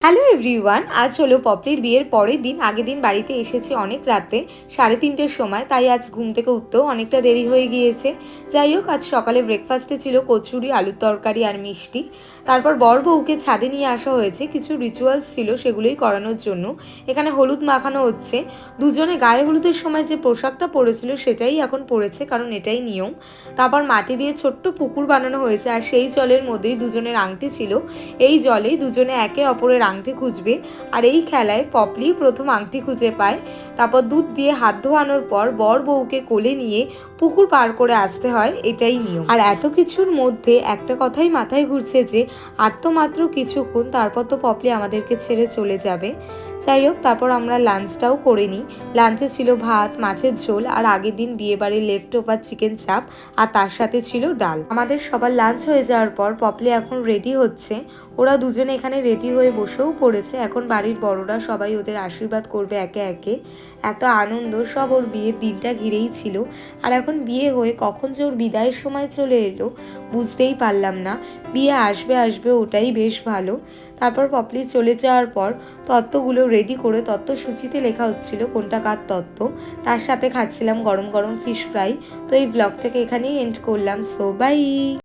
Hello everyone, আজ হলো পপলির বিয়ের পরের দিন। আগের দিন বাড়িতে এসেছি অনেক রাতে, 3:30-র সময়, তাই আজ ঘুম থেকে উঠতেও অনেকটা দেরি হয়ে গিয়েছে। যাই হোক, আজ সকালে ব্রেকফাস্টে ছিল কচুরি, আলুর তরকারি আর মিষ্টি। তারপর বর বউকে ছাদে নিয়ে আসা হয়েছে, কিছু রিচুয়ালস ছিল সেগুলোই করানোর জন্য। এখানে হলুদ মাখানো হচ্ছে। দুজনে গায়ে হলুদের সময় যে পোশাকটা পরেছিল সেটাই এখন পরেছে, কারণ এটাই নিয়ম। তারপর মাটি দিয়ে ছোট্ট পুকুর বানানো হয়েছে, আর সেই জলের মধ্যেই দুজনের আংটি ছিল। এই জলেই দুজনে একে অপরের আংটি খুঁজবে। আর এই খেলায় পপলি প্রথম আংটি খুঁজে পায়। তারপর দুধ দিয়ে হাত ধোয়ানোর পর বর বউকে কোলে নিয়ে পুকুর পার করে আসতে হয়, এটাই নিয়ম। আর এত কিছুর মধ্যে একটা কথাই মাথায় ঘুরছে যে আর তো মাত্র কিছুক্ষণ, তারপর তো পপলি আমাদেরকে ছেড়ে চলে যাবে। যাই হোক, তারপর আমরা লাঞ্চটাও করে নিই। লাঞ্চে ছিল ভাত, মাছের ঝোল, আর আগের দিন বিয়েবাড়ির লেফট ওভার চিকেন চাপ, আর তার সাথে ছিল ডাল। আমাদের সবার লাঞ্চ হয়ে যাওয়ার পর পপলি এখন রেডি হচ্ছে। ওরা দুজনে এখানে রেডি হয়ে বসেও পড়েছে। এখন বাড়ির বড়রা সবাই ওদের আশীর্বাদ করবে একে একে। এত আনন্দ সব ওর বিয়ের দিনটা ঘিরেই ছিল। আর এখন বিয়ে হয়ে কখন যে ওর বিদায়ের সময় চলে এলো বুঝতেই পারলাম না। বিয়ে আসবে আসবে, ওটাই বেশ ভালো। তারপর পপলি চলে যাওয়ার পর তত্ত্বগুলো রেডি করে তত্ত্বসূচিতে লেখা হচ্ছিল কোনটা কার তত্ত্ব। তার সাথে খাচ্ছিলাম গরম গরম ফিশ ফ্রাই। তো এই ব্লগটাকে এখানেই এন্ড করলাম। So by.